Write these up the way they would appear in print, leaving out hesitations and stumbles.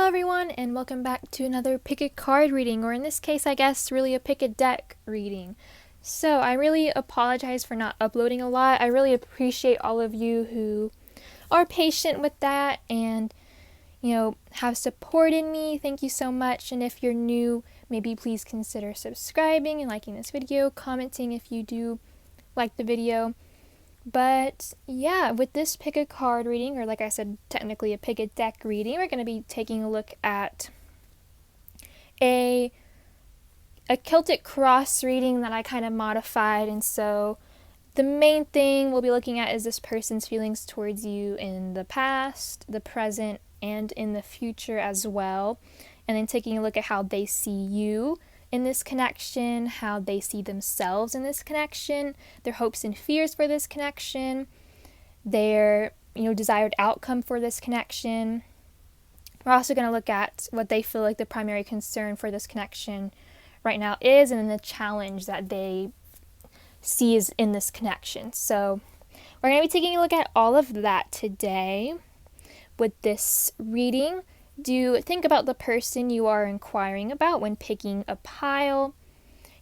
everyone, and welcome back to another pick a card reading, or in this case, I guess, really a pick a deck reading. So I really apologize for not uploading a lot. I really appreciate all of you who are patient with that and, have supported me. Thank you so much. And if you're new, maybe please consider subscribing and liking this video, commenting if you do like the video. But yeah, with this pick a card reading, or like I said, technically a pick a deck reading, we're going to be taking a look at a Celtic cross reading that I kind of modified. And so the main thing we'll be looking at is this person's feelings towards you in the past, the present, and in the future as well. And then taking a look at how they see you in this connection, how they see themselves in this connection, their hopes and fears for this connection, their desired outcome for this connection. We're also going to look at what they feel like the primary concern for this connection right now is, and then the challenge that they see is in this connection. So we're going to be taking a look at all of that today with this reading. Do think about the person you are inquiring about when picking a pile.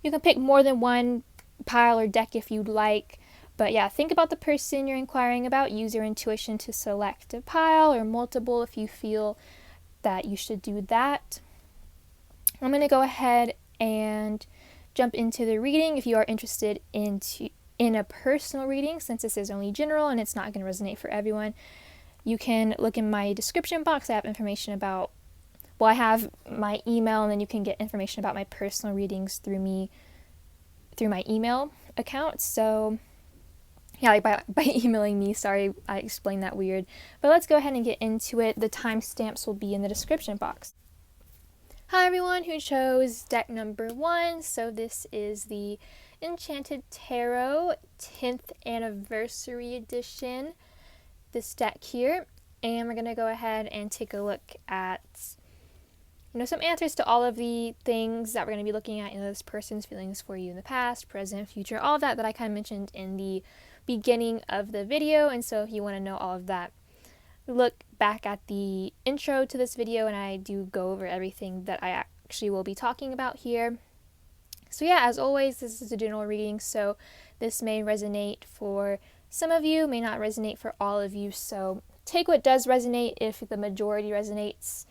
You can pick more than one pile or deck if you'd like, but yeah, think about the person you're inquiring about. Use your intuition to select a pile or multiple if you feel that you should do that. I'm going to go ahead and jump into the reading. If you are interested in a personal reading, since this is only general and it's not going to resonate for everyone, you can look in my description box. I have information about, I have my email, and then you can get information about my personal readings through my email account. So yeah, like by emailing me. Sorry, I explained that weird. But let's go ahead and get into it. The timestamps will be in the description box. Hi everyone who chose deck number 1. So this is the Enchanted Tarot 10th Anniversary Edition. This deck here, and we're going to go ahead and take a look at some answers to all of the things that we're going to be looking at, this person's feelings for you in the past, present, future, all of that I kind of mentioned in the beginning of the video. And so if you want to know all of that, look back at the intro to this video, and I do go over everything that I actually will be talking about here. So yeah, as always, this is a general reading, so this may resonate for some of you, may not resonate for all of you. So take what does resonate. If the majority resonates,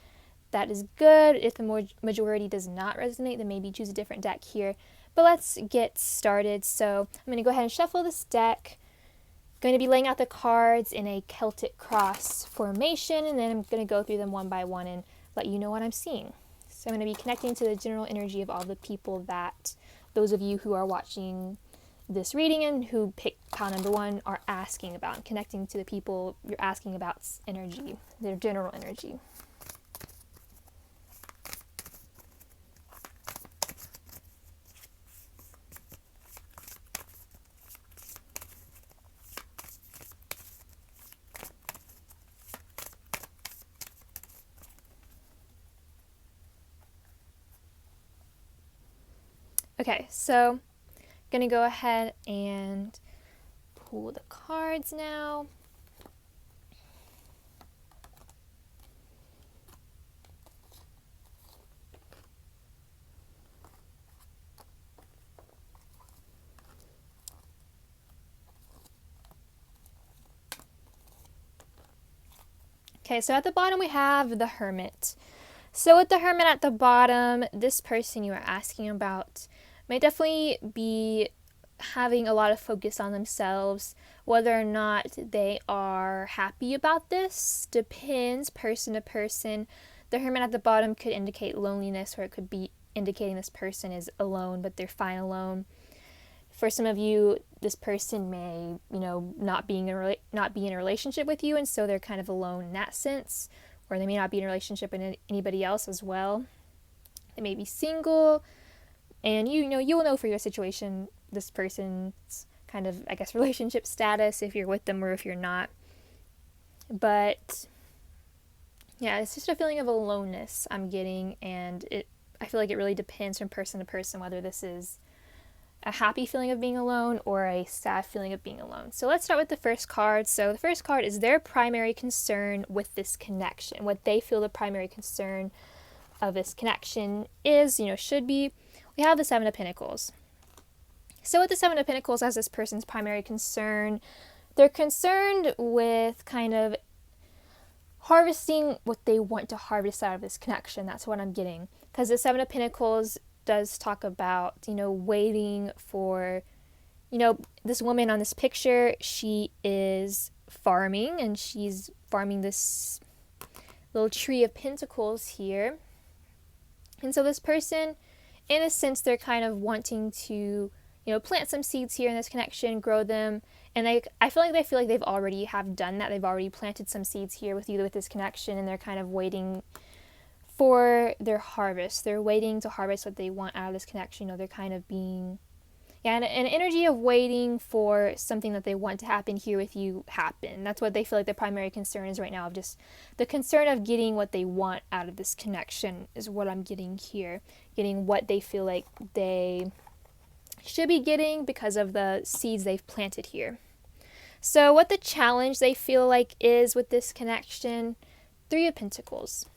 that is good. If the majority does not resonate, then maybe choose a different deck here. But let's get started. So I'm going to go ahead and shuffle this deck. Going to be laying out the cards in a Celtic cross formation, and then I'm going to go through them one by one and let you know what I'm seeing. So I'm going to be connecting to the general energy of all the people that those of you who are watching this reading and who picked pile number 1 are asking about, and connecting to the people you're asking about's energy, their general energy. Okay, so I'm going to go ahead and pull the cards now. Okay, so at the bottom we have the Hermit. So with the Hermit at the bottom, this person you are asking about may definitely be having a lot of focus on themselves. Whether or not they are happy about this depends person to person. The Hermit at the bottom could indicate loneliness, or it could be indicating this person is alone, but they're fine alone. For some of you, this person may, not be in a relationship with you, and so they're kind of alone in that sense. Or they may not be in a relationship with anybody else as well. They may be single, and you will know for your situation this person's kind of, relationship status, if you're with them or if you're not. But yeah, it's just a feeling of aloneness I'm getting, and I feel like it really depends from person to person whether this is a happy feeling of being alone or a sad feeling of being alone. So let's start with the first card. So the first card is their primary concern with this connection, what they feel the primary concern of this connection is, should be. We have the Seven of Pentacles. So with the Seven of Pentacles as this person's primary concern, they're concerned with kind of harvesting what they want to harvest out of this connection. That's what I'm getting. Because the Seven of Pentacles does talk about, waiting for, this woman on this picture, she is farming, and she's farming this little tree of pentacles here. And so this person, in a sense, they're kind of wanting to, plant some seeds here in this connection, grow them. And I feel like they've already have done that. They've already planted some seeds here with you with this connection, and they're kind of waiting for their harvest. They're waiting to harvest what they want out of this connection. They're kind of being, an energy of waiting for something that they want to happen here with you happen. That's what they feel like their primary concern is right now, of just the concern of getting what they want out of this connection is what I'm getting here. Getting what they feel like they should be getting because of the seeds they've planted here. So what the challenge they feel like is with this connection, Three of Pentacles.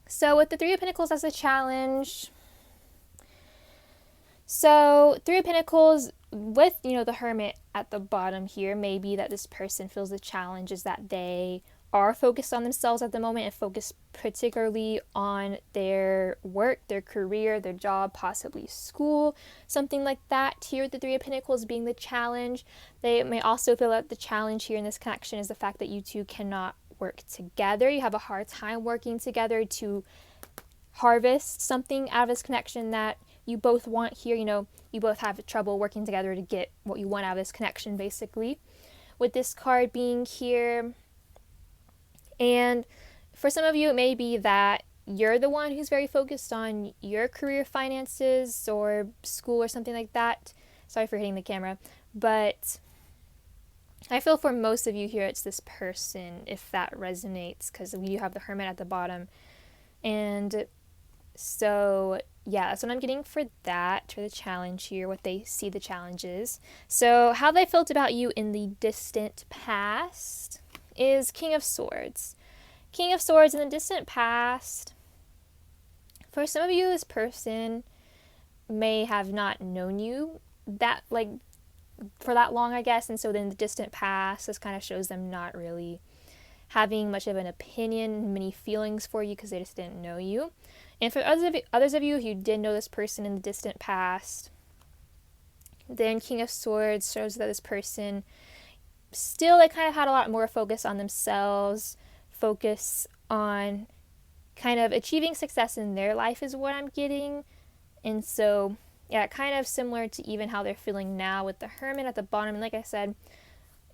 So with the Three of Pentacles as a challenge, so Three of Pentacles with, the Hermit at the bottom here, maybe that this person feels the challenge is that they are focused on themselves at the moment and focused particularly on their work, their career, their job, possibly school, something like that. Here with the Three of Pentacles being the challenge, they may also feel that the challenge here in this connection is the fact that you two cannot work together. You have a hard time working together to harvest something out of this connection that you both want here. You both have trouble working together to get what you want out of this connection, basically. With this card being here, and for some of you, it may be that you're the one who's very focused on your career, finances, or school or something like that. Sorry for hitting the camera. But I feel for most of you here, it's this person, if that resonates, because you have the Hermit at the bottom. And so, that's what I'm getting for that, for the challenge here, what they see the challenge is. So how they felt about you in the distant past is King of Swords. King of Swords in the distant past. For some of you, this person may have not known you that, for that long, I guess. And so then the distant past, this kind of shows them not really having much of an opinion, many feelings for you because they just didn't know you. And for others of you who did know this person in the distant past, then King of Swords shows that this person still, they kind of had a lot more focus on themselves, focus on kind of achieving success in their life is what I'm getting. And so, kind of similar to even how they're feeling now with the Hermit at the bottom. And like I said,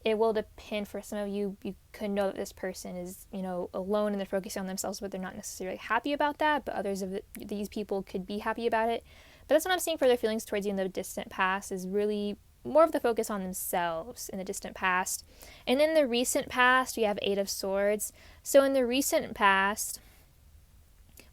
it will depend. For some of you, you could know that this person is, alone and they're focusing on themselves, but they're not necessarily happy about that. But others of these people could be happy about it. But that's what I'm seeing for their feelings towards you in the distant past, is really more of the focus on themselves in the distant past. And in the recent past, we have Eight of Swords. So in the recent past,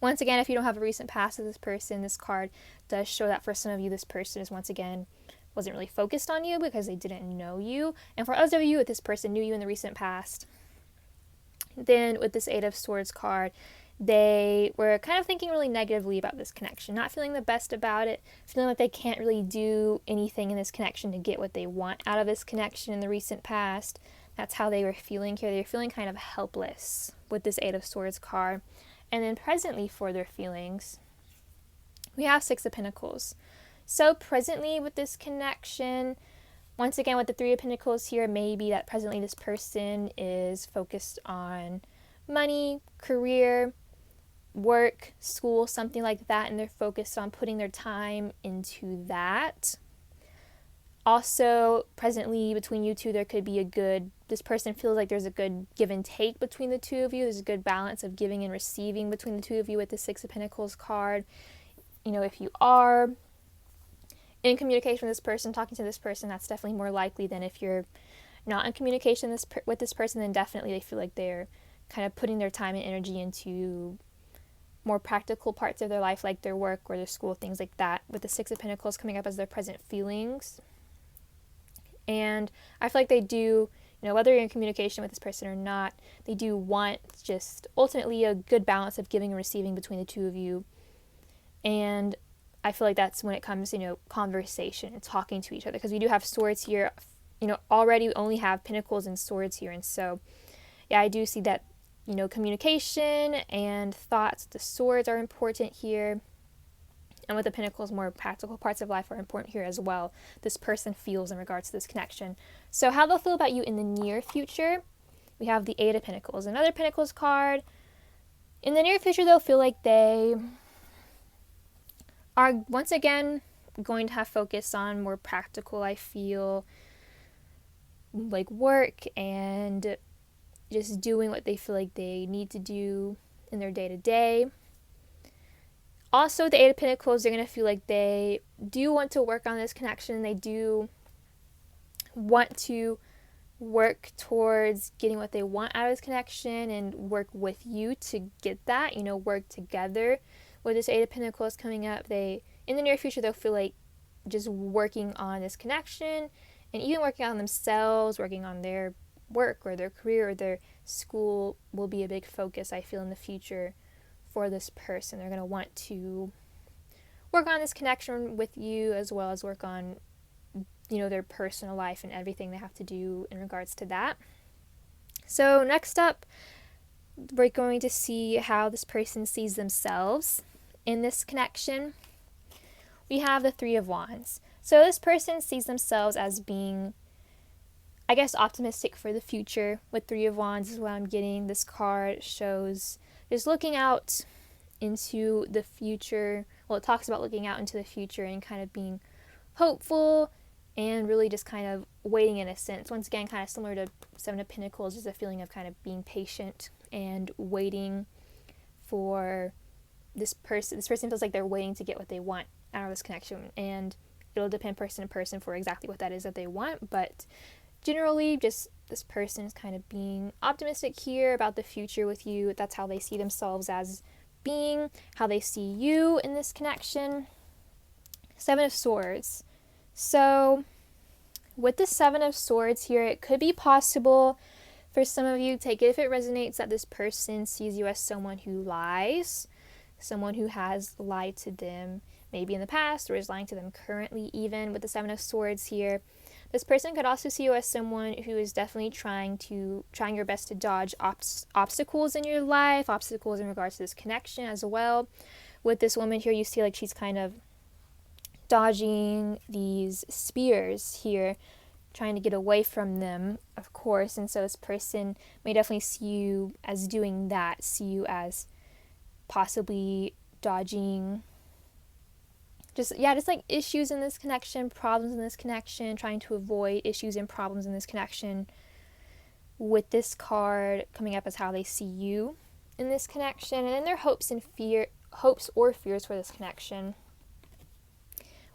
once again, if you don't have a recent past of this person, this card does show that for some of you, this person is once again wasn't really focused on you because they didn't know you. And for others of you, if this person knew you in the recent past, then with this Eight of Swords card, they were kind of thinking really negatively about this connection, not feeling the best about it, feeling like they can't really do anything in this connection to get what they want out of this connection in the recent past. That's how they were feeling here. They were feeling kind of helpless with this Eight of Swords card. And then presently for their feelings, we have Six of Pentacles. So presently with this connection, once again with the Three of Pentacles here, maybe that presently this person is focused on money, career, work, school, something like that, and they're focused on putting their time into that. Also, presently between you two, there could be this person feels like there's a good give and take between the two of you. There's a good balance of giving and receiving between the two of you with the Six of Pentacles card. If you are in communication with this person, talking to this person, that's definitely more likely than if you're not in communication with this person, then definitely they feel like they're kind of putting their time and energy into more practical parts of their life, like their work or their school, things like that, with the Six of Pentacles coming up as their present feelings. And I feel like they do, whether you're in communication with this person or not, they do want just ultimately a good balance of giving and receiving between the two of you. And I feel like that's when it comes, conversation and talking to each other, because we do have swords here, already we only have pentacles and swords here. And so, yeah, I do see that, communication and thoughts, the swords are important here. And with the pentacles, more practical parts of life are important here as well. This person feels in regards to this connection. So how they'll feel about you in the near future, we have the Eight of Pentacles, another Pentacles card. In the near future, they'll feel like they are once again going to have focus on more practical, I feel, like work and just doing what they feel like they need to do in their day-to-day. Also, the Eight of Pentacles, they're going to feel like they do want to work on this connection. They do want to work towards getting what they want out of this connection and work with you to get that, work together. With this Eight of Pentacles coming up, in the near future, they'll feel like just working on this connection and even working on themselves, working on their work or their career or their school will be a big focus, I feel, in the future for this person. They're going to want to work on this connection with you as well as work on, their personal life and everything they have to do in regards to that. So next up, we're going to see how this person sees themselves in this connection. We have the Three of Wands. So this person sees themselves as being, I guess, optimistic for the future. With Three of Wands is what I'm getting. This card shows just looking out into the future. Well, it talks about looking out into the future and kind of being hopeful and really just kind of waiting in a sense. Once again, kind of similar to Seven of Pentacles, just a feeling of kind of being patient and waiting for this person. This person feels like they're waiting to get what they want out of this connection, and it'll depend person to person for exactly what that is that they want, but generally just this person is kind of being optimistic here about the future with you. That's how they see themselves as being, how they see you in this connection. Seven of Swords. So with the Seven of Swords here, it could be possible for some of you, take it if it resonates, that this person sees you as someone who lies, someone who has lied to them maybe in the past or is lying to them currently. Even with the Seven of Swords here, this person could also see you as someone who is definitely trying your best to dodge obstacles in your life, obstacles in regards to this connection as well. With this woman here, you see like she's kind of dodging these spears here, trying to get away from them, of course. And so this person may definitely see you as doing that, see you as possibly dodging just like issues in this connection, problems in this connection, trying to avoid issues and problems in this connection. With this card coming up as how they see you in this connection, and then their hopes or fears for this connection.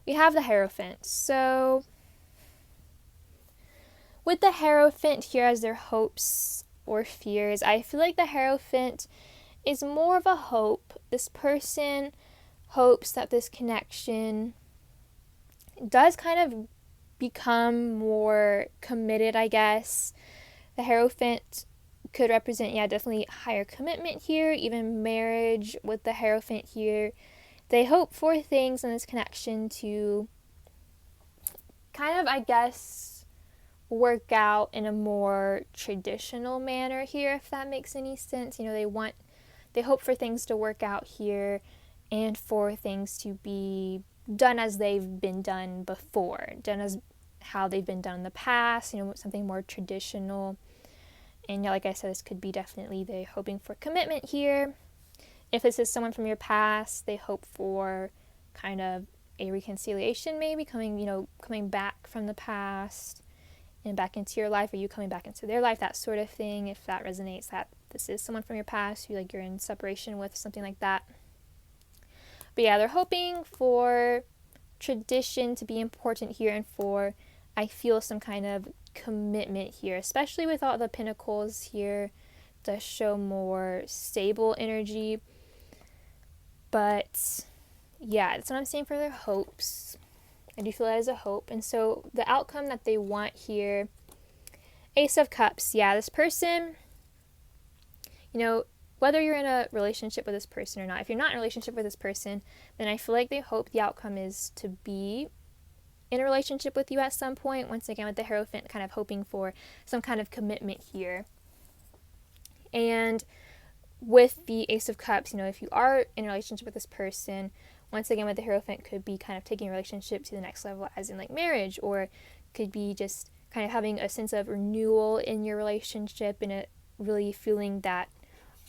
We have the Hierophant. So with the Hierophant here as their hopes or fears, I feel like the Hierophant is more of a hope. This person hopes that this connection does kind of become more committed, I guess. The Hierophant could represent, definitely higher commitment here, even marriage. With the Hierophant here, they hope for things in this connection to kind of, I guess, work out in a more traditional manner here, if that makes any sense. They hope for things to work out here and for things to be done as they've been done before, done as how they've been done in the past, something more traditional. And like I said, this could be definitely they're hoping for commitment here. If this is someone from your past, they hope for kind of a reconciliation, maybe coming back from the past and back into your life, or you coming back into their life, that sort of thing. If that resonates, that this is someone from your past, you're in separation with, something like that. But they're hoping for tradition to be important here, and for, I feel, some kind of commitment here, especially with all the Pentacles here, does show more stable energy. But yeah, that's what I'm saying for their hopes. I do feel that as a hope. And so the outcome that they want here, Ace of Cups. Yeah, this person, whether you're in a relationship with this person or not, if you're not in a relationship with this person, then I feel like they hope the outcome is to be in a relationship with you at some point. Once again, with the Hierophant, kind of hoping for some kind of commitment here. And with the Ace of Cups, if you are in a relationship with this person, once again with the Hierophant, could be kind of taking a relationship to the next level, as in like marriage, or could be just kind of having a sense of renewal in your relationship and a really feeling that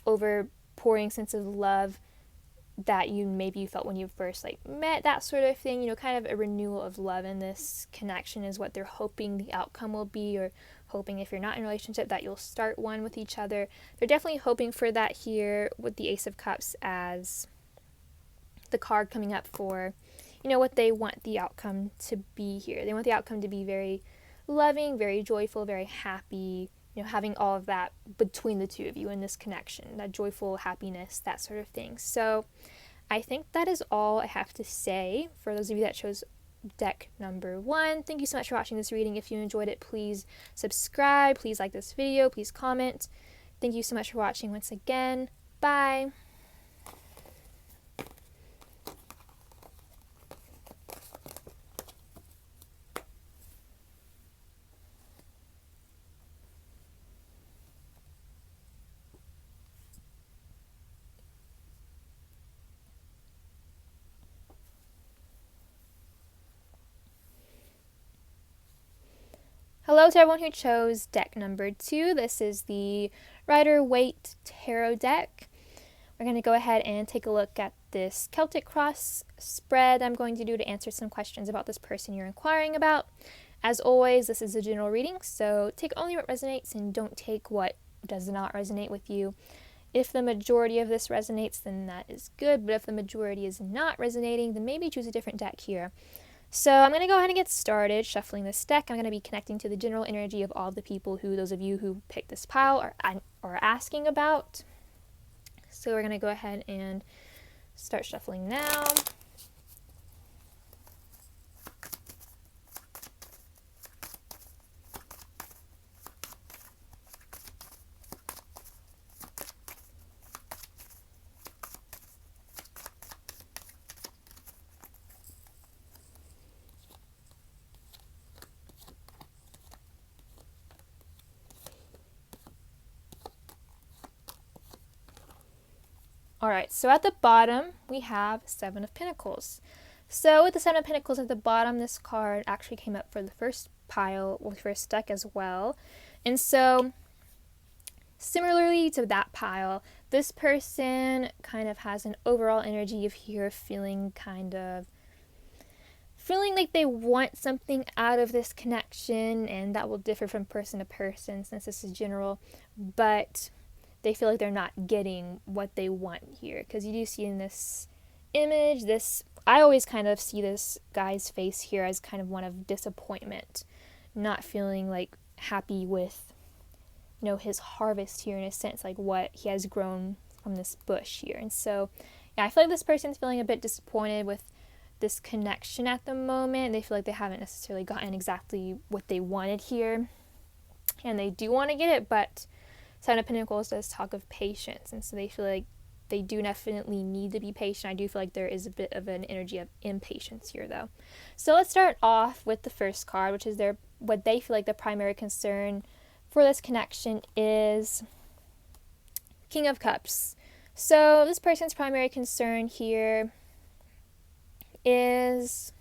overpouring sense of love that maybe you felt when you first met, that sort of thing. Kind of a renewal of love in this connection is what they're hoping the outcome will be, or hoping, if you're not in a relationship, that you'll start one with each other. They're definitely hoping for that here with the Ace of Cups as the card coming up for what they want the outcome to be here. They want the outcome to be very loving, very joyful, very happy, having all of that between the two of you in this connection, that joyful happiness, that sort of thing. So I think that is all I have to say for those of you that chose deck number 1. Thank you so much for watching this reading. If you enjoyed it, please subscribe, please like this video, please comment. Thank you so much for watching once again. Bye. Hello to everyone who chose deck number 2. This is the Rider-Waite Tarot deck. We're going to go ahead and take a look at this Celtic Cross spread I'm going to do to answer some questions about this person you're inquiring about. As always, this is a general reading, so take only what resonates and don't take what does not resonate with you. If the majority of this resonates, then that is good, but if the majority is not resonating, then maybe choose a different deck here. So I'm going to go ahead and get started shuffling this deck. I'm going to be connecting to the general energy of all the people those of you who picked this pile are asking about. So we're going to go ahead and start shuffling now. Alright, so at the bottom, we have 7 of Pentacles. So with the 7 of Pentacles at the bottom, this card actually came up for the first pile, or the first deck as well. And so, similarly to that pile, this person kind of has an overall energy of here feeling like they want something out of this connection, and that will differ from person to person since this is general, but they feel like they're not getting what they want here. Because you do see in this image, I always kind of see this guy's face here as kind of one of disappointment, not feeling like happy with, his harvest here in a sense, like what he has grown from this bush here. And so, yeah, I feel like this person's feeling a bit disappointed with this connection at the moment. They feel like they haven't necessarily gotten exactly what they wanted here, and they do want to get it, but Seven of Pentacles does talk of patience, and so they feel like they do definitely need to be patient. I do feel like there is a bit of an energy of impatience here, though. So let's start off with the first card, which is what they feel like the primary concern for this connection is King of Cups. So this person's primary concern here is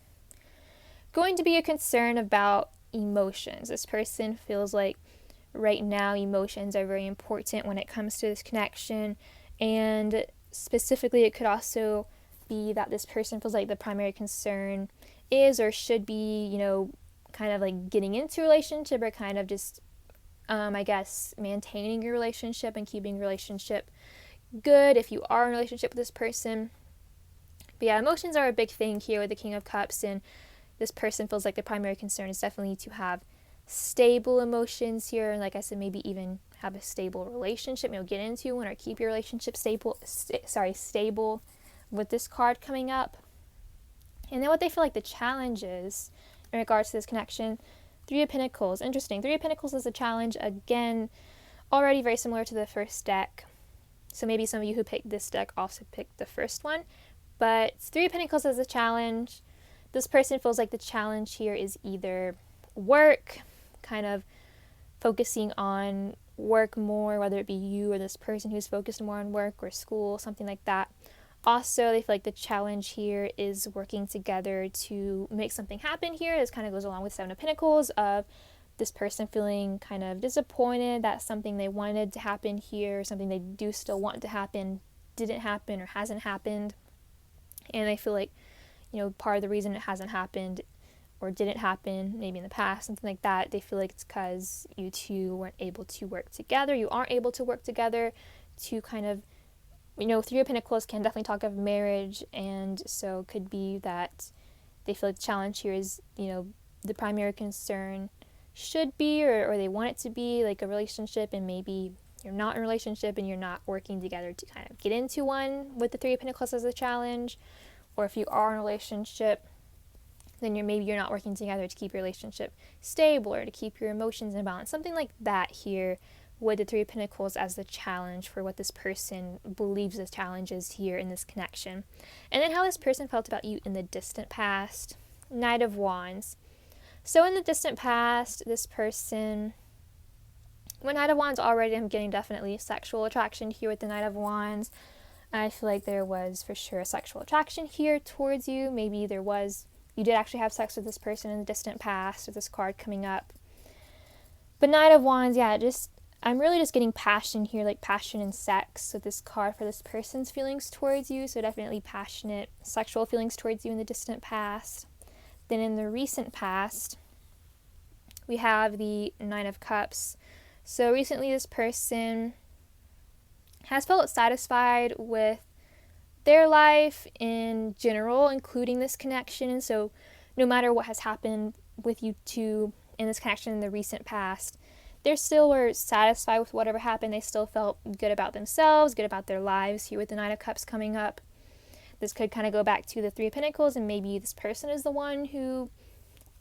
going to be a concern about emotions. This person feels like right now emotions are very important when it comes to this connection, and specifically it could also be that this person feels like the primary concern is or should be, kind of like getting into a relationship, or kind of just I guess maintaining your relationship and keeping your relationship good if you are in a relationship with this person. But yeah, emotions are a big thing here with the King of Cups, and this person feels like the primary concern is definitely to have stable emotions here, and like I said, maybe even have a stable relationship, get into one or keep your relationship stable with this card coming up. And then what they feel like the challenge is in regards to this connection, Three of Pentacles. Interesting. Three of Pentacles is a challenge. Again, already very similar to the first deck. So maybe some of you who picked this deck also picked the first one. But Three of Pentacles is a challenge. This person feels like the challenge here is either work, kind of focusing on work more, whether it be you or this person who's focused more on work or school, something like that. Also, they feel like the challenge here is working together to make something happen here. This kind of goes along with Seven of Pentacles of this person feeling kind of disappointed that something they wanted to happen here, something they do still want to happen, didn't happen or hasn't happened. And they feel like, part of the reason it hasn't happened or didn't happen, maybe in the past, something like that, they feel like it's because you two weren't able to work together. You aren't able to work together to kind of, Three of Pentacles can definitely talk of marriage, and so it could be that they feel like the challenge here is, the primary concern should be, or they want it to be, like a relationship, and maybe you're not in a relationship and you're not working together to kind of get into one with the Three of Pentacles as a challenge. Or if you are in a relationship, then you're not working together to keep your relationship stable or to keep your emotions in balance. Something like that here with the Three of Pentacles as the challenge for what this person believes the challenge is here in this connection. And then how this person felt about you in the distant past. Knight of Wands. So in the distant past, this person, with Knight of Wands already, I'm getting definitely sexual attraction here with the Knight of Wands. I feel like there was for sure a sexual attraction here towards you. Maybe you did actually have sex with this person in the distant past with this card coming up. But Knight of Wands, I'm really just getting passion here, like passion and sex with this card for this person's feelings towards you. So definitely passionate sexual feelings towards you in the distant past. Then in the recent past, we have the Nine of Cups. So recently this person has felt satisfied with their life in general, including this connection. And so no matter what has happened with you two in this connection in the recent past, they still were satisfied with whatever happened. They still felt good about themselves, good about their lives here with the Nine of Cups coming up. This could kind of go back to the Three of Pentacles, and maybe this person is the one who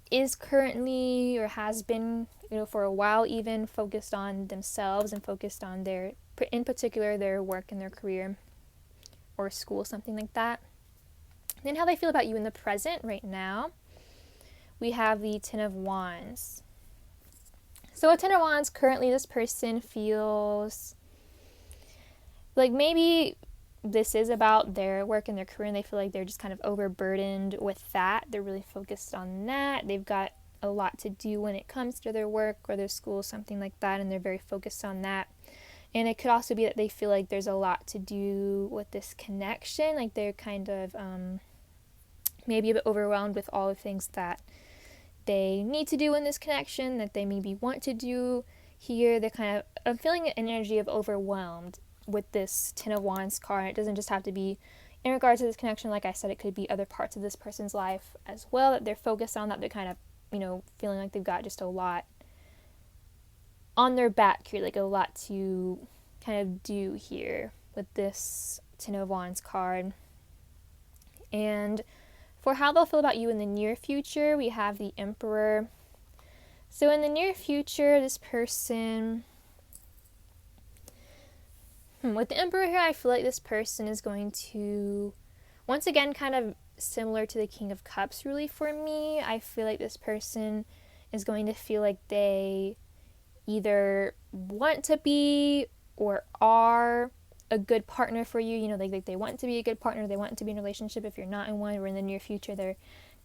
is currently or has been, for a while even, focused on themselves and focused on in particular, their work and their career or school, something like that. Then how they feel about you in the present right now. We have the Ten of Wands. So with Ten of Wands, currently this person feels like maybe this is about their work and their career, and they feel like they're just kind of overburdened with that. They're really focused on that. They've got a lot to do when it comes to their work or their school, something like that, and they're very focused on that. And it could also be that they feel like there's a lot to do with this connection, like they're kind of maybe a bit overwhelmed with all the things that they need to do in this connection, that they maybe want to do here. They're I'm feeling an energy of overwhelmed with this Ten of Wands card. It doesn't just have to be in regards to this connection. Like I said, it could be other parts of this person's life as well that they're focused on, that they're kind of, feeling like they've got just a lot on their back here, like a lot to kind of do here with this Ten of Wands card. And for how they'll feel about you in the near future, we have the Emperor. So in the near future, this person, with the Emperor here, I feel like this person is going to, once again, kind of similar to the King of Cups, really, for me. I feel like this person is going to feel like they either want to be or are a good partner for you, like they want to be a good partner, they want to be in a relationship. If you're not in one, or in the near future they're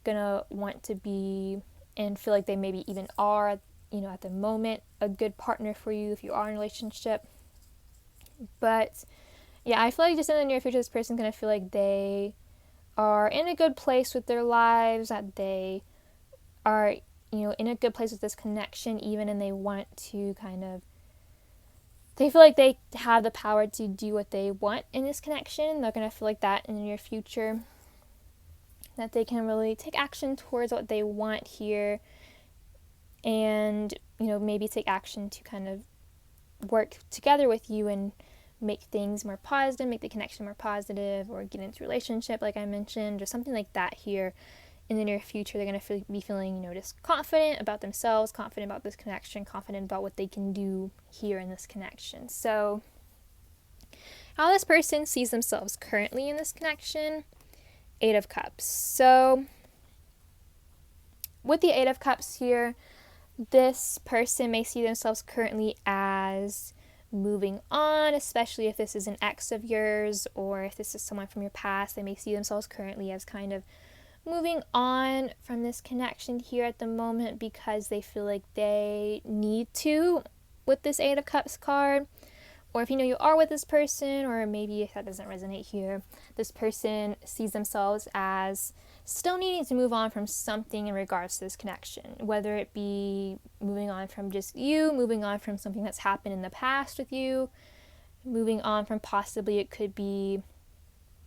gonna want to be and feel like they maybe even are, at the moment, a good partner for you if you are in a relationship. But yeah, I feel like just in the near future this person's gonna feel like they are in a good place with their lives, that they are, in a good place with this connection even, and they want to they feel like they have the power to do what they want in this connection. They're going to feel like that in the near future, that they can really take action towards what they want here, and, maybe take action to kind of work together with you and make things more positive, make the connection more positive, or get into a relationship like I mentioned, or something like that here in the near future. They're going to be feeling, just confident about themselves, confident about this connection, confident about what they can do here in this connection. So how this person sees themselves currently in this connection, 8 of Cups. So with the 8 of Cups here, this person may see themselves currently as moving on, especially if this is an ex of yours or if this is someone from your past. They may see themselves currently as kind of moving on from this connection here at the moment because they feel like they need to with this 8 of Cups card. Or if you are with this person, or maybe if that doesn't resonate here, this person sees themselves as still needing to move on from something in regards to this connection, whether it be moving on from just you, moving on from something that's happened in the past with you, moving on from possibly it could be,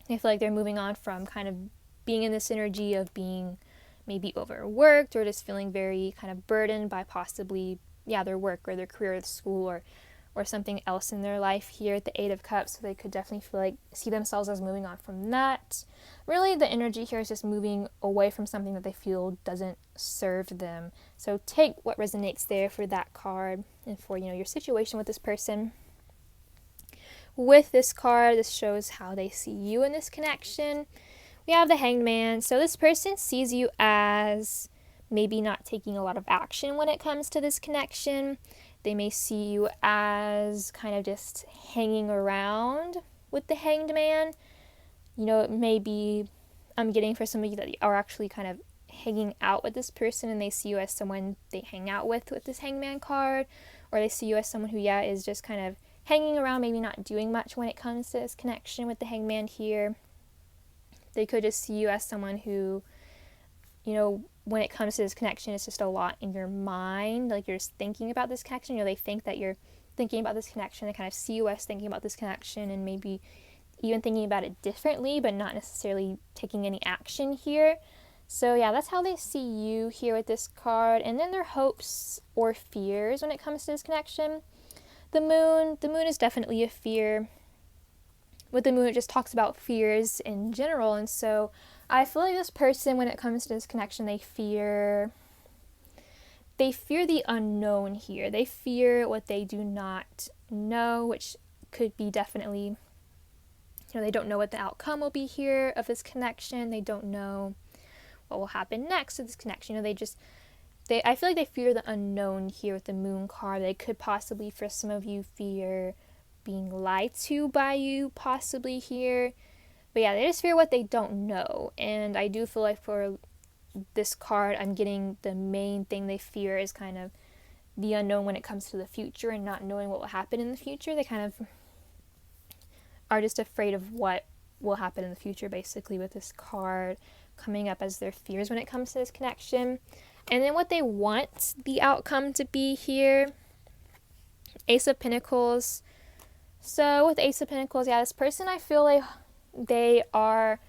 they feel like they're moving on from kind of being in this energy of being maybe overworked or just feeling very kind of burdened by possibly, their work or their career or school or something else in their life here at the 8 of Cups. So they could definitely see themselves as moving on from that. Really, the energy here is just moving away from something that they feel doesn't serve them. So take what resonates there for that card and for, your situation with this person. With this card, this shows how they see you in this connection. We have the Hanged Man. So this person sees you as maybe not taking a lot of action when it comes to this connection. They may see you as kind of just hanging around with the Hanged Man. It may be, I'm getting for some of you that are actually kind of hanging out with this person and they see you as someone they hang out with this Hanged Man card. Or they see you as someone who, is just kind of hanging around, maybe not doing much when it comes to this connection with the Hanged Man here. They could just see you as someone who, when it comes to this connection, it's just a lot in your mind. Like you're just thinking about this connection. They think that you're thinking about this connection. They kind of see you as thinking about this connection and maybe even thinking about it differently, but not necessarily taking any action here. So that's how they see you here with this card. And then their hopes or fears when it comes to this connection. The moon is definitely a fear. With the moon, it just talks about fears in general. And so I feel like this person, when it comes to this connection, they fear the unknown here. They fear what they do not know, which could be definitely, they don't know what the outcome will be here of this connection. They don't know what will happen next to this connection. I feel like they fear the unknown here with the moon card. They could possibly, for some of you, fear being lied to by you possibly here. But they just fear what they don't know. And I do feel like for this card, I'm getting the main thing they fear is kind of the unknown when it comes to the future and not knowing what will happen in the future. They kind of are just afraid of what will happen in the future, basically, with this card coming up as their fears when it comes to this connection. And then what they want the outcome to be here, Ace of Pentacles. So with Ace of Pentacles, this person, I feel like they are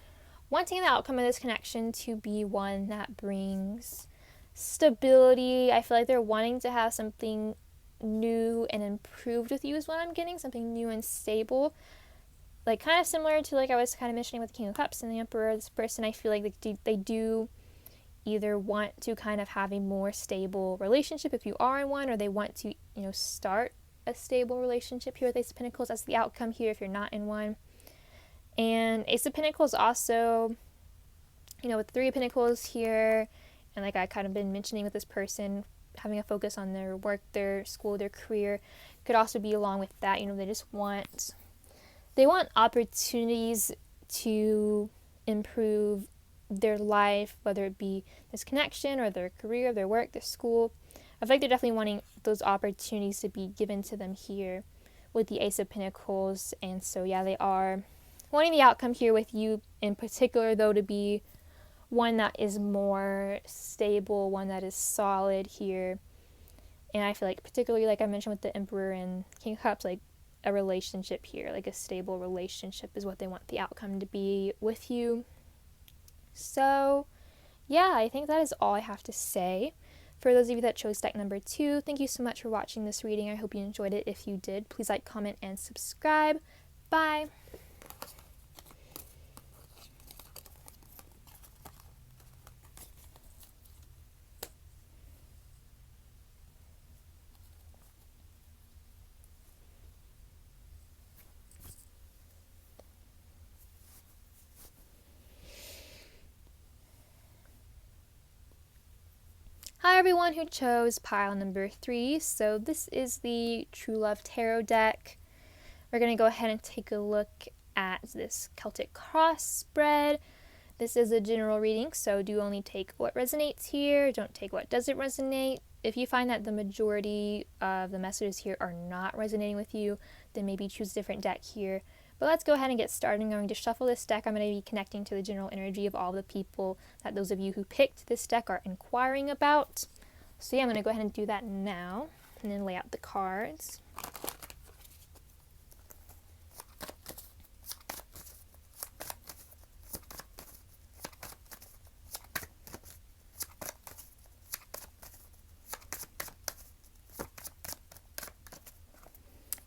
wanting the outcome of this connection to be one that brings stability. I feel like they're wanting to have something new and improved with you is what I'm getting, something new and stable. Like kind of similar to like I was kind of mentioning with the King of Cups and the Emperor. This person, I feel like they do either want to kind of have a more stable relationship if you are in one, or they want to, start a stable relationship here with Ace of Pentacles as the outcome here if you're not in one. And Ace of Pentacles also, with 3 of Pentacles here, and like I kind of been mentioning with this person, having a focus on their work, their school, their career, could also be along with that. They want opportunities to improve their life, whether it be this connection or their career, their work, their school. I feel like they're definitely wanting those opportunities to be given to them here with the Ace of Pentacles. And so, they are wanting the outcome here with you in particular, though, to be one that is more stable, one that is solid here. And I feel like particularly, like I mentioned with the Emperor and King of Cups, like a relationship here, like a stable relationship is what they want the outcome to be with you. So, I think that is all I have to say For those of you that chose deck number 2, thank you so much for watching this reading. I hope you enjoyed it. If you did, please like, comment, and subscribe. Bye! Hi everyone who chose pile number 3. So this is the True Love Tarot deck. We're going to go ahead and take a look at this Celtic cross spread. This is a general reading, so do only take what resonates here. Don't take what doesn't resonate. If you find that the majority of the messages here are not resonating with you, then maybe choose a different deck here. But let's go ahead and get started. I'm going to shuffle this deck. I'm going to be connecting to the general energy of all the people that those of you who picked this deck are inquiring about. So yeah, I'm going to go ahead and do that now and then lay out the cards.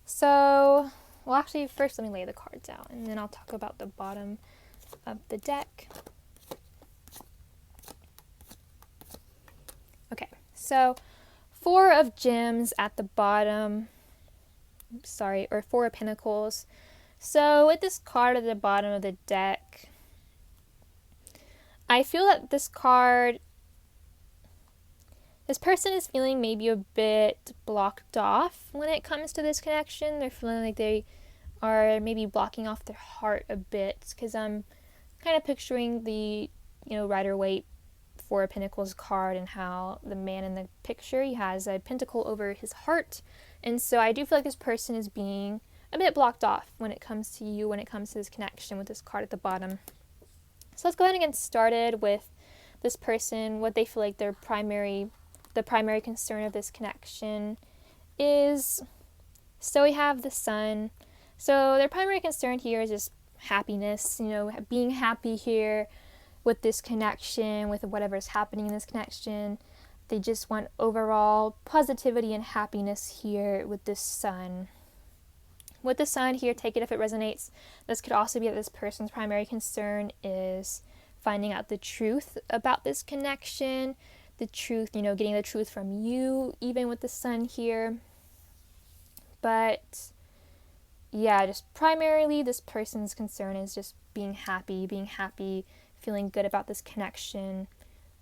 So, well actually first let me lay the cards out and then I'll talk about the bottom of the deck. Okay, so 4 of Gems at the bottom, or 4 of Pentacles. So with this card at the bottom of the deck, I feel that this person is feeling maybe a bit blocked off when it comes to this connection. They're feeling like they are maybe blocking off their heart a bit, because I'm kind of picturing the, Rider-Waite 4 of Pentacles card and how the man in the picture, he has a pentacle over his heart. And so I do feel like this person is being a bit blocked off when it comes to you, when it comes to this connection with this card at the bottom. So let's go ahead and get started with this person, what they feel like the primary concern of this connection is. So we have the Sun. So their primary concern here is just happiness, being happy here with this connection, with whatever's happening in this connection. They just want overall positivity and happiness here with this Sun. With the Sun here, take it if it resonates. This could also be that this person's primary concern is finding out the truth about this connection, the truth, getting the truth from you, even with the Sun here. But yeah, just primarily this person's concern is just being happy, feeling good about this connection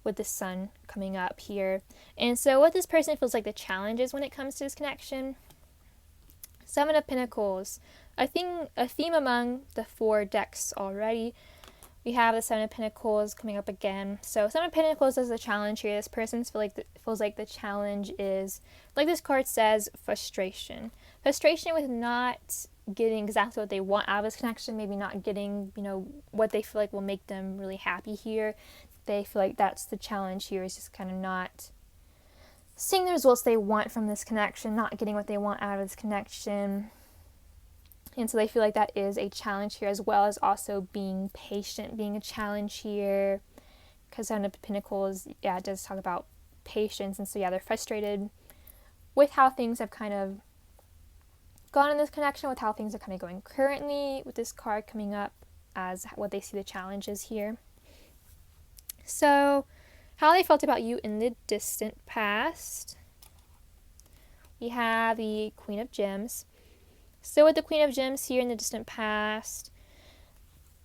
with the Sun coming up here. And so what this person feels like the challenge is when it comes to this connection, 7 of Pentacles. A theme among the 4 decks already. We have the 7 of Pentacles coming up again. So 7 of Pentacles is the challenge here. This person feels like the challenge is, like this card says, frustration. Frustration with not getting exactly what they want out of this connection. Maybe not getting, what they feel like will make them really happy here. They feel like that's the challenge here, is just kind of not seeing the results they want from this connection, not getting what they want out of this connection. And so they feel like that is a challenge here, as well as also being patient, being a challenge here. Because 7 of Pentacles, it does talk about patience. And so, they're frustrated with how things have kind of gone in this connection, with how things are kind of going currently, with this card coming up as what they see the challenges here. So, how they felt about you in the distant past. We have the Queen of Gems. So with the Queen of Gems here in the distant past,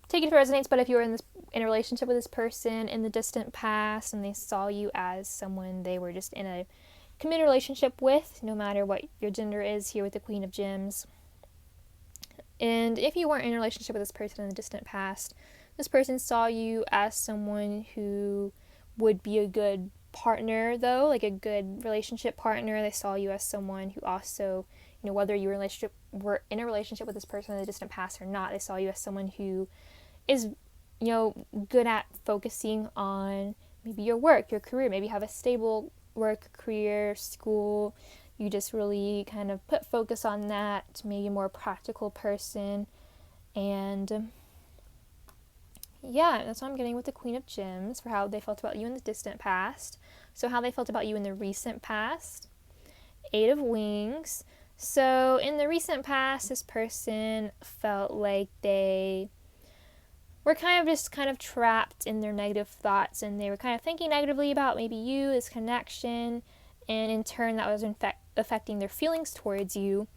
take it if it resonates, but if you were in a relationship with this person in the distant past and they saw you as someone they were just in a committed relationship with, no matter what your gender is here with the Queen of Gems. And if you weren't in a relationship with this person in the distant past, this person saw you as someone who would be a good partner, though, like a good relationship partner. They saw you as someone who also, whether you were in a relationship with this person in the distant past or not, they saw you as someone who is, good at focusing on maybe your work, your career. Maybe you have a stable work, career, school. You just really kind of put focus on that, maybe a more practical person. And yeah, that's what I'm getting with the Queen of Gems for how they felt about you in the distant past. So how they felt about you in the recent past. Eight of Wings. So in the recent past, this person felt like they were kind of trapped in their negative thoughts, and they were kind of thinking negatively about maybe you, this connection, and in turn that was affecting their feelings towards you,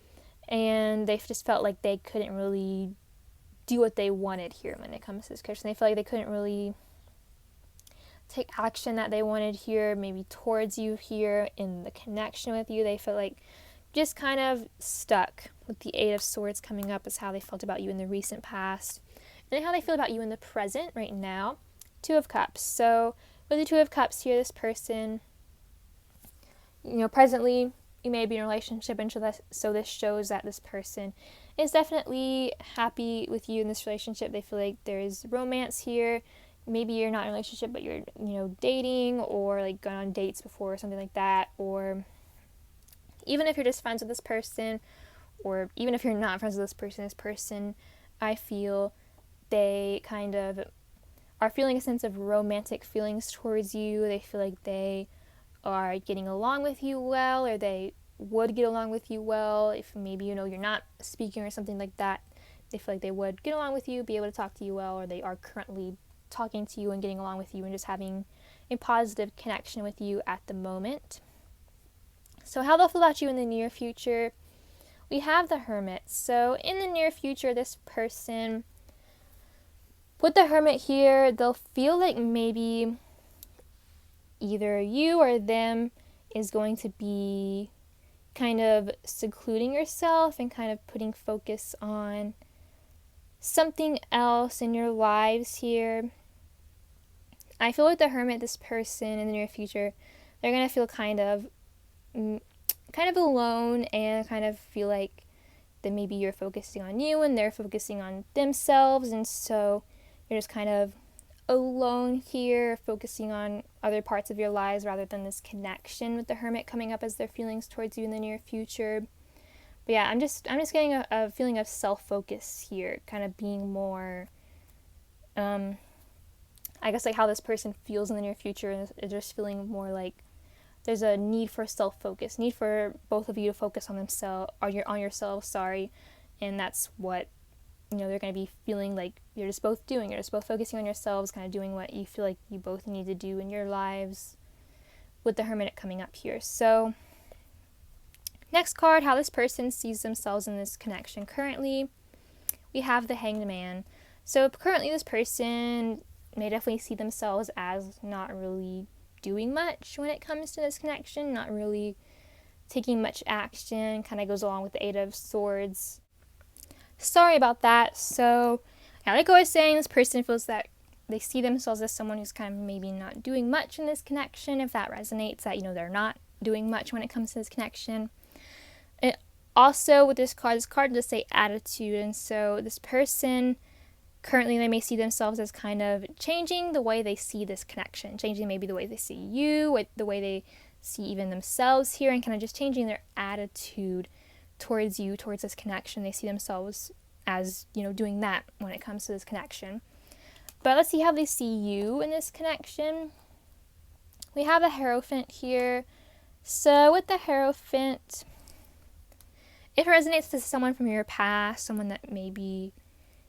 and they just felt like they couldn't really do what they wanted here when it comes to this connection. They felt like they couldn't really take action that they wanted here, maybe towards you here in the connection with you. They felt like just kind of stuck with the Eight of Swords coming up as how they felt about you in the recent past. And then how they feel about you in the present right now. Two of Cups. So with the Two of Cups here, this person, presently you may be in a relationship, and so this shows that this person is definitely happy with you in this relationship. They feel like there's romance here. Maybe you're not in a relationship, but you're, dating or like going on dates before or something like that. Or even if you're just friends with this person, or even if you're not friends with this person, I feel they kind of are feeling a sense of romantic feelings towards you. They feel like they are getting along with you well, or they would get along with you well. If maybe, you're not speaking or something like that, they feel like they would get along with you, be able to talk to you well, or they are currently talking to you and getting along with you and just having a positive connection with you at the moment. So how they'll feel about you in the near future, we have the Hermit. So in the near future, this person, with the Hermit here, they'll feel like maybe either you or them is going to be kind of secluding yourself and kind of putting focus on something else in your lives here. I feel like the Hermit, this person in the near future, they're going to feel kind of alone, and kind of feel like that maybe you're focusing on you and they're focusing on themselves, and so you're just kind of alone here, focusing on other parts of your lives rather than this connection with the Hermit coming up as their feelings towards you in the near future. But yeah, I'm just getting a feeling of self-focus here, kind of being more, I guess like how this person feels in the near future, is just feeling more like there's a need for self-focus, need for both of you to focus on themselves, or on yourselves, and that's what they're going to be feeling like you're just both doing. You're just both focusing on yourselves, kind of doing what you feel like you both need to do in your lives, with the Hermit coming up here. So next card, how this person sees themselves in this connection currently, we have the Hanged Man. So currently this person may definitely see themselves as not really doing much when it comes to this connection, not really taking much action, kind of goes along with the Eight of Swords. Sorry about that. So, like I was saying, this person feels that they see themselves as someone who's kind of maybe not doing much in this connection. If that resonates, that, they're not doing much when it comes to this connection. It also, with this card does say attitude. And so this person, currently, they may see themselves as kind of changing the way they see this connection, changing maybe the way they see you, the way they see even themselves here, and kind of just changing their attitude towards you, towards this connection. They see themselves as, doing that when it comes to this connection. But let's see how they see you in this connection. We have a Hierophant here. So with the Hierophant, if it resonates to someone from your past, someone that maybe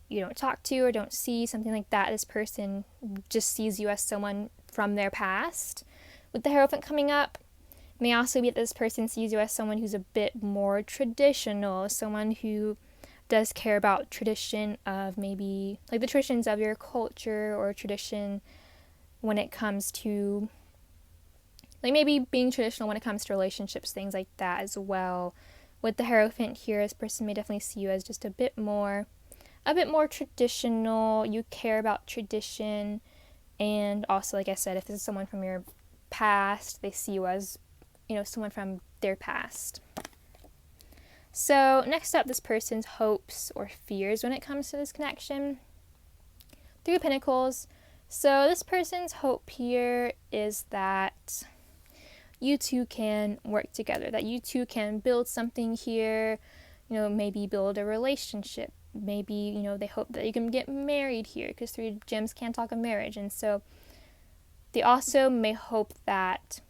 you don't talk to or don't see, something like that, this person just sees you as someone from their past. With the Hierophant coming up, it may also be that this person sees you as someone who's a bit more traditional, someone who does care about tradition of maybe, like the traditions of your culture, or tradition when it comes to, like maybe being traditional when it comes to relationships, things like that as well. With the Hierophant here, this person may definitely see you as just a bit more traditional. You care about tradition, and also, like I said, if this is someone from your past, they see you as, someone from their past. So next up, this person's hopes or fears when it comes to this connection. Three of Pentacles. So this person's hope here is that you two can work together, that you two can build something here, maybe build a relationship, maybe, you know, they hope that you can get married here, because 3 of Gems can talk of marriage. And so they also may hope that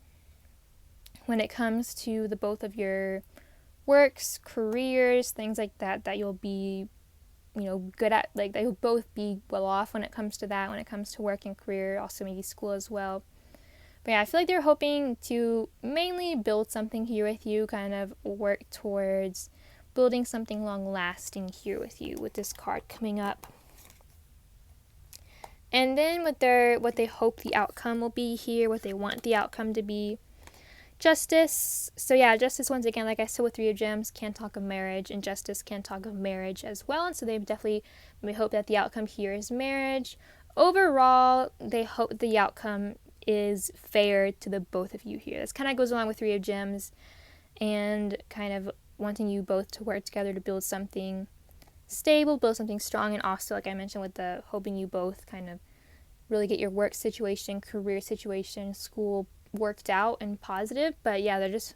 when it comes to the both of your works, careers, things like that, that you'll be, you know, good at, like that you'll both be well off when it comes to that, when it comes to work and career, also maybe school as well. But yeah, I feel like they're hoping to mainly build something here with you, kind of work towards building something long lasting here with you, with this card coming up. And then what they hope the outcome will be here, what they want the outcome to be. Justice. So yeah, Justice, once again, like I said with 3 of Gems, can talk of marriage, and Justice can talk of marriage as well. And so they definitely, we hope that the outcome here is marriage. Overall, they hope the outcome is fair to the both of you here. This kind of goes along with 3 of Gems and kind of wanting you both to work together to build something stable, build something strong, and also, like I mentioned, with the hoping you both kind of really get your work situation, career situation, school worked out and positive. But yeah, they're just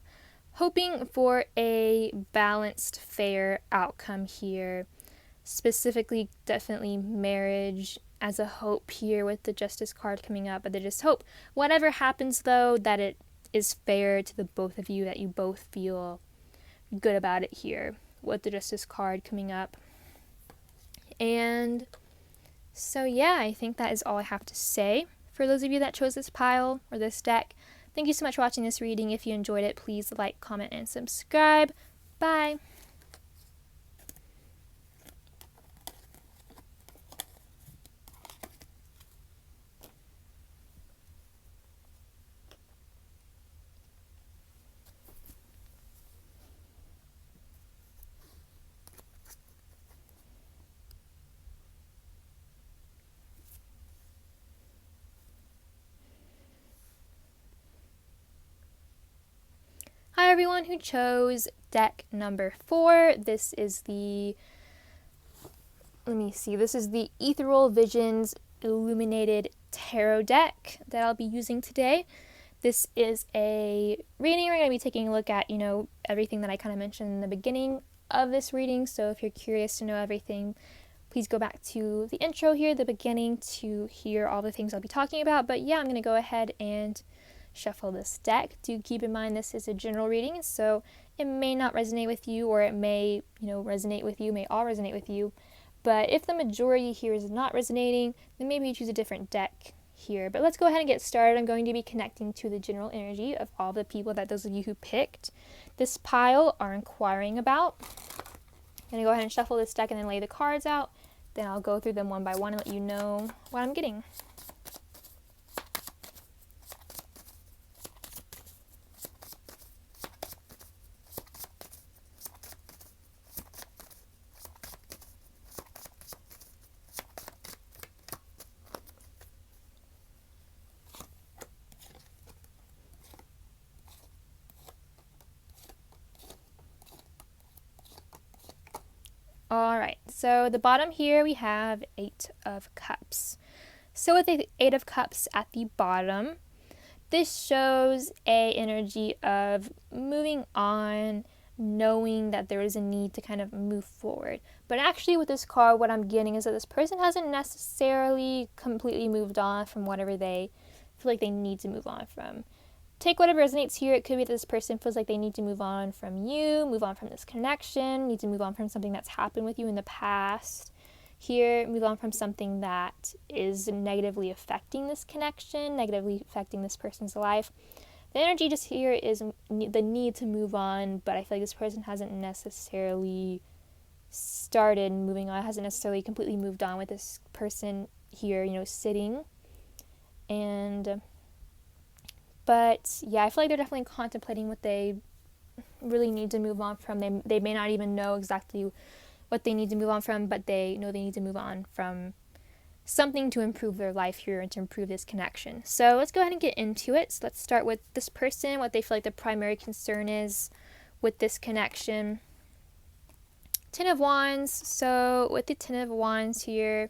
hoping for a balanced, fair outcome here. Specifically, definitely marriage as a hope here with the Justice card coming up. But they just hope whatever happens, though, that it is fair to the both of you, that you both feel good about it here with the Justice card coming up. And so yeah, I think that is all I have to say. For those of you that chose this pile or this deck, thank you so much for watching this reading. If you enjoyed it, please like, comment, and subscribe. Bye! Hi everyone who chose deck number 4. This is the, this is the Ethereal Visions Illuminated Tarot deck that I'll be using today. This is a reading we're going to be taking a look at, you know, everything that I kind of mentioned in the beginning of this reading. So if you're curious to know everything, please go back to the intro here, the beginning, to hear all the things I'll be talking about. But yeah, I'm going to go ahead and shuffle this deck. Do keep in mind this is a general reading, so it may not resonate with you, or it may, you know, resonate with you, may all resonate with you. But if the majority here is not resonating, then maybe you choose a different deck here. But let's go ahead and get started. I'm going to be connecting to the general energy of all the people that those of you who picked this pile are inquiring about. I'm going to go ahead and shuffle this deck and then lay the cards out. Then I'll go through them one by one and let you know what I'm getting. Alright, so the bottom here we have 8 of Cups. So with the 8 of Cups at the bottom, this shows a energy of moving on, knowing that there is a need to kind of move forward. But actually with this card, what I'm getting is that this person hasn't necessarily completely moved on from whatever they feel like they need to move on from. Take whatever resonates here. It could be that this person feels like they need to move on from you, move on from this connection, need to move on from something that's happened with you in the past. Here, move on from something that is negatively affecting this connection, negatively affecting this person's life. The energy just here is the need to move on, but I feel like this person hasn't necessarily started moving on, hasn't necessarily completely moved on with this person here, you know, sitting. But yeah, I feel like they're definitely contemplating what they really need to move on from. They may not even know exactly what they need to move on from, but they know they need to move on from something to improve their life here and to improve this connection. So let's go ahead and get into it. So let's start with this person, what they feel like the primary concern is with this connection. Ten of Wands. So with the Ten of Wands here,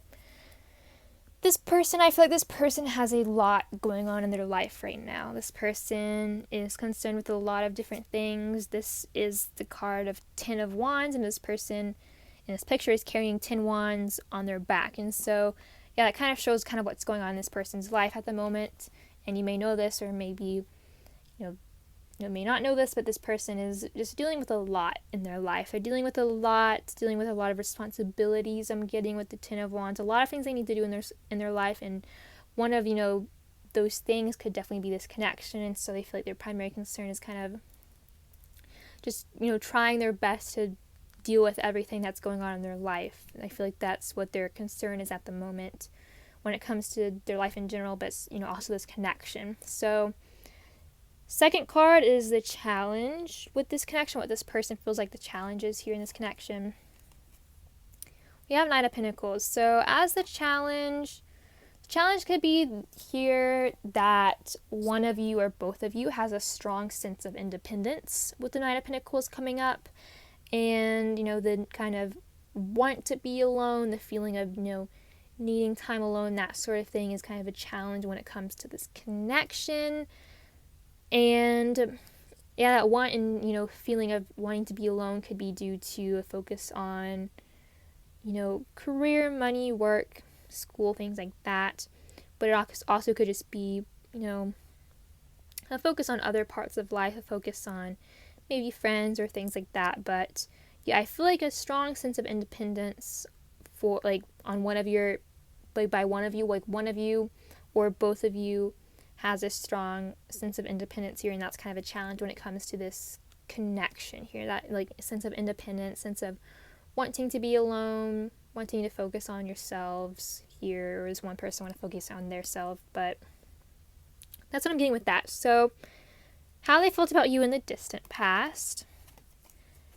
this person, I feel like this person has a lot going on in their life right now. This person is concerned with a lot of different things. This is the card of Ten of Wands, and this person in this picture is carrying 10 wands on their back. And so, yeah, that kind of shows kind of what's going on in this person's life at the moment. And you may know this, or maybe, you may not know this, but this person is just dealing with a lot in their life. They're dealing with a lot of responsibilities. I'm getting with the 10 of Wands, a lot of things they need to do in their life, and one of, those things could definitely be this connection. And so they feel like their primary concern is kind of just, trying their best to deal with everything that's going on in their life. I feel like that's what their concern is at the moment when it comes to their life in general, but, also this connection. So second card is the challenge with this connection, what this person feels like the challenge is here in this connection. We have Knight of Pentacles. So as the challenge could be here that one of you or both of you has a strong sense of independence with the Knight of Pentacles coming up. And, the kind of want to be alone, the feeling of, needing time alone, that sort of thing is kind of a challenge when it comes to this connection. And yeah, that want and, feeling of wanting to be alone could be due to a focus on, career, money, work, school, things like that. But it also could just be, a focus on other parts of life, a focus on maybe friends or things like that. But yeah, I feel like a strong sense of independence for on one of your, by one of you, one of you or both of you has a strong sense of independence here, and that's kind of a challenge when it comes to this connection here. That sense of independence, sense of wanting to be alone, wanting to focus on yourselves here, or does one person want to focus on their self? But that's what I'm getting with that. So how they felt about you in the distant past.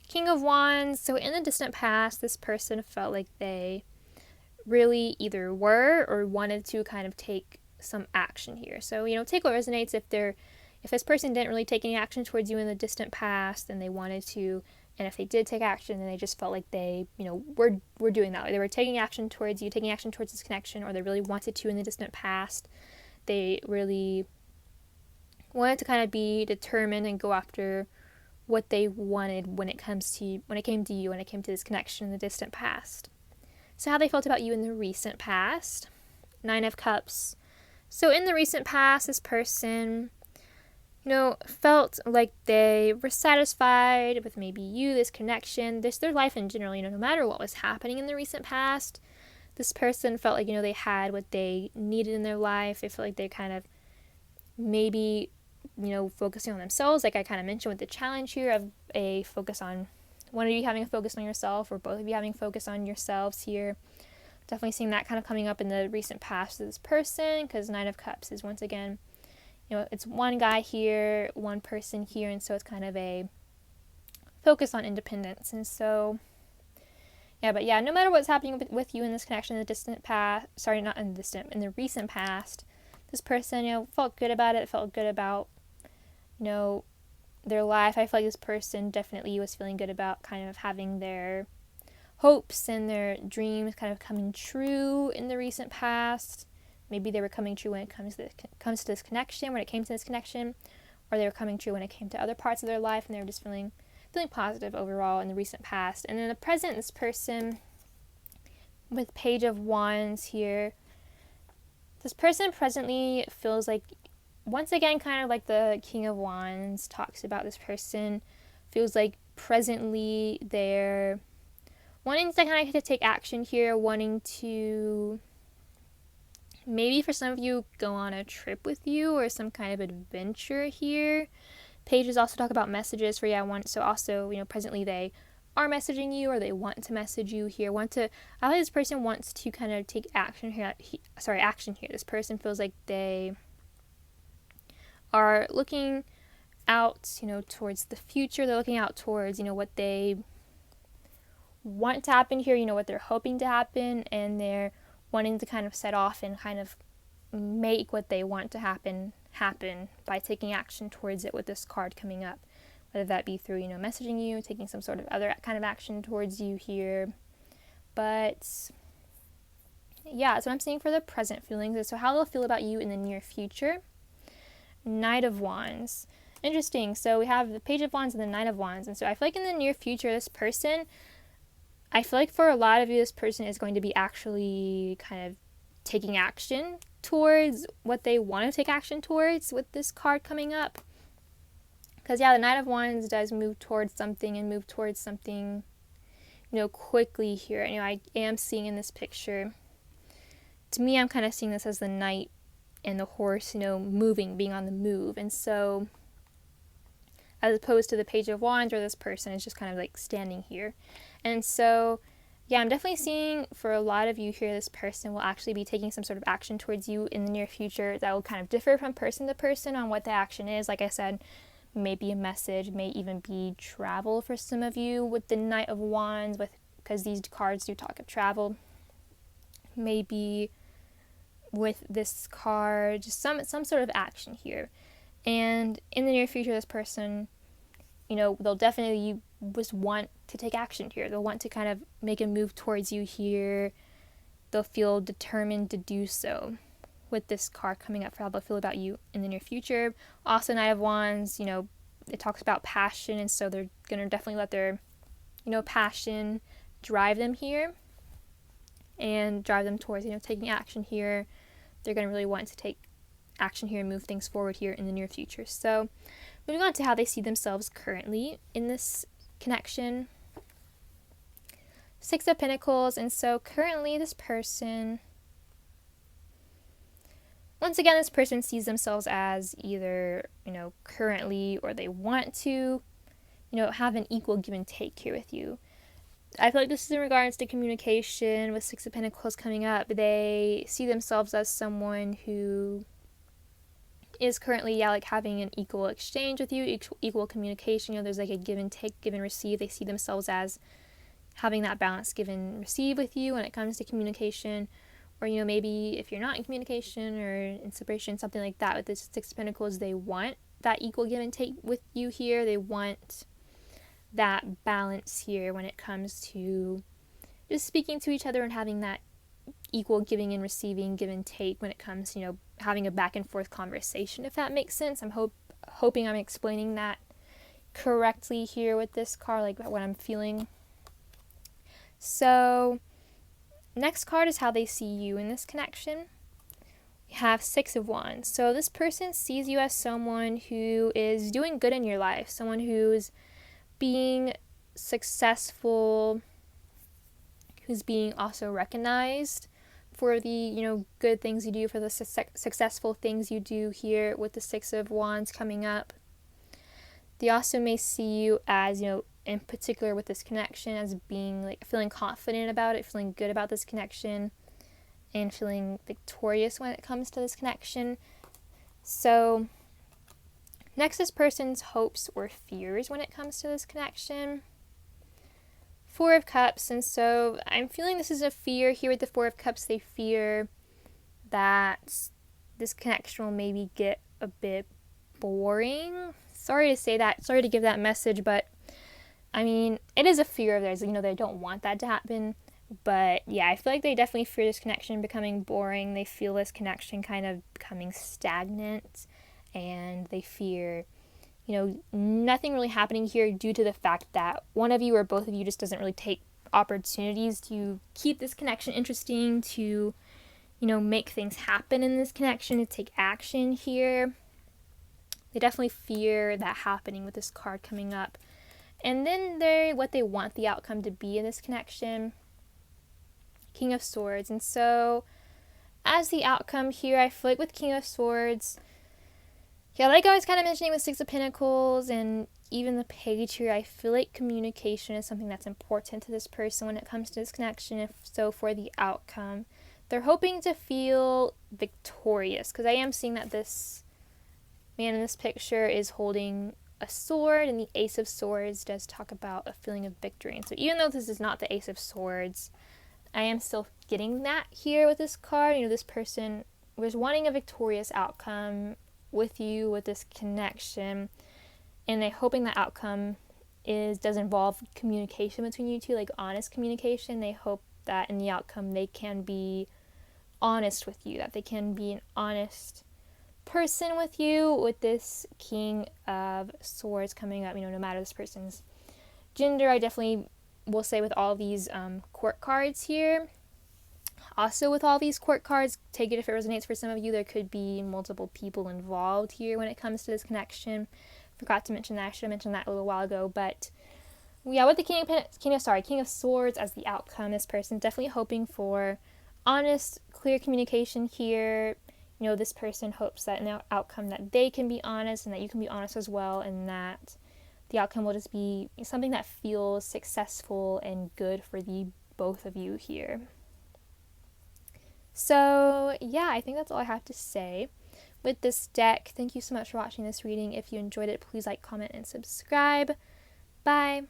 King of Wands. So in the distant past, this person felt like they really either were or wanted to kind of take some action here. So, take what resonates. If this person didn't really take any action towards you in the distant past and they wanted to, and if they did take action, then they just felt like they, were doing that. Like they were taking action towards you, taking action towards this connection, or they really wanted to in the distant past. They really wanted to kind of be determined and go after what they wanted when it came to you, when it came to this connection in the distant past. So how they felt about you in the recent past. 9 of Cups. So in the recent past, this person, felt like they were satisfied with maybe you, this connection, their life in general, no matter what was happening in the recent past, this person felt like, they had what they needed in their life. They felt like they kind of maybe, focusing on themselves, like I kind of mentioned with the challenge here of a focus on one of you having a focus on yourself or both of you having a focus on yourselves here. Definitely seeing that kind of coming up in the recent past of this person, because 9 of Cups is once again, it's one guy here, one person here, and so it's kind of a focus on independence. And so, no matter what's happening with you in this connection in the distant past, in the recent past, this person, felt good about it, felt good about, their life. I feel like this person definitely was feeling good about kind of having their hopes and their dreams kind of coming true in the recent past. Maybe they were coming true when it comes to this connection, or they were coming true when it came to other parts of their life, and they were just feeling positive overall in the recent past. And in the present, this person with Page of Wands here, this person presently feels like, once again, kind of like the King of Wands talks about, this person feels like presently they're wanting to kind of take action here, wanting to maybe for some of you go on a trip with you or some kind of adventure here. Pages also talk about messages for presently they are messaging you or they want to message you here. I think this person wants to kind of take action here. This person feels like they are looking out, towards the future. They're looking out towards, what they want to happen here, what they're hoping to happen, and they're wanting to kind of set off and kind of make what they want to happen by taking action towards it with this card coming up, whether that be through, messaging you, taking some sort of other kind of action towards you here. But yeah, that's what I'm seeing for the present feelings. So how they'll feel about you in the near future. Knight of Wands. Interesting. So we have the Page of Wands and the Knight of Wands. And so I feel like in the near future, this person I feel like for a lot of you, this person is going to be actually kind of taking action towards what they want to take action towards with this card coming up. Because, yeah, the Knight of Wands does move towards something and move towards something, quickly here. I am seeing in this picture, to me, I'm kind of seeing this as the knight and the horse, moving, being on the move. And so, as opposed to the Page of Wands, where this person is just kind of like standing here. And so, yeah, I'm definitely seeing for a lot of you here, this person will actually be taking some sort of action towards you in the near future that will kind of differ from person to person on what the action is. Like I said, maybe a message, may even be travel for some of you with the Knight of Wands, because these cards do talk of travel. Maybe with this card, just some sort of action here. And in the near future, this person, they'll definitely just want to take action here. They'll want to kind of make a move towards you here. They'll feel determined to do so with this card coming up for how they'll feel about you in the near future. Also, Knight of Wands, it talks about passion, and so they're going to definitely let their, passion drive them here and drive them towards, taking action here. They're going to really want to take action here and move things forward here in the near future. So, moving on to how they see themselves currently in this connection. Six of Pentacles, and so currently this person, once again, this person sees themselves as either, currently, or they want to, have an equal give and take here with you. I feel like this is in regards to communication with Six of Pentacles coming up. They see themselves as someone who is currently, having an equal exchange with you, equal communication. There's like a give and take, give and receive. They see themselves as having that balance give and receive with you when it comes to communication. Or, maybe if you're not in communication or in separation, something like that with this Six of Pentacles, they want that equal give and take with you here. They want that balance here when it comes to just speaking to each other and having that equal giving and receiving, give and take when it comes to, having a back and forth conversation, if that makes sense. I'm hoping I'm explaining that correctly here with this card, like what I'm feeling. So, next card is how they see you in this connection. We have Six of Wands. So this person sees you as someone who is doing good in your life, someone who's being successful, who's being also recognized for the, good things you do, for the successful things you do here with the Six of Wands coming up. They also may see you as, in particular with this connection, as being feeling confident about it, feeling good about this connection, and feeling victorious when it comes to this connection. So, next is person's hopes or fears when it comes to this connection. Four of Cups, and so I'm feeling this is a fear here with the Four of Cups. They fear that this connection will maybe get a bit boring. Sorry to say that, sorry to give that message, but it is a fear of theirs, they don't want that to happen. But yeah, I feel like they definitely fear this connection becoming boring. They feel this connection kind of becoming stagnant, and they fear, nothing really happening here due to the fact that one of you or both of you just doesn't really take opportunities to keep this connection interesting, to, make things happen in this connection, to take action here. They definitely fear that happening with this card coming up. And then what they want the outcome to be in this connection. King of Swords. And so, as the outcome here, I feel like with King of Swords, yeah, like I was kind of mentioning with Six of Pentacles and even the Page here, I feel like communication is something that's important to this person when it comes to this connection. If so, for the outcome, they're hoping to feel victorious, because I am seeing that this man in this picture is holding a sword, and the Ace of Swords does talk about a feeling of victory. And so even though this is not the Ace of Swords, I am still getting that here with this card. This person was wanting a victorious outcome with you, with this connection, and they're hoping that outcome does involve communication between you two, like honest communication. They hope that in the outcome they can be honest with you, that they can be an honest person with you, with this King of Swords coming up. No matter this person's gender, I definitely we'll say with all these court cards here. Also, with all these court cards, take it if it resonates for some of you. There could be multiple people involved here when it comes to this connection. Forgot to mention that. I should have mentioned that a little while ago. But yeah, with the King of Swords as the outcome, this person definitely hoping for honest, clear communication here. You know, this person hopes that in the outcome that they can be honest and that you can be honest as well, and that the outcome will just be something that feels successful and good for the both of you here. So yeah, I think that's all I have to say with this deck. Thank you so much for watching this reading. If you enjoyed it, please like, comment, and subscribe. Bye.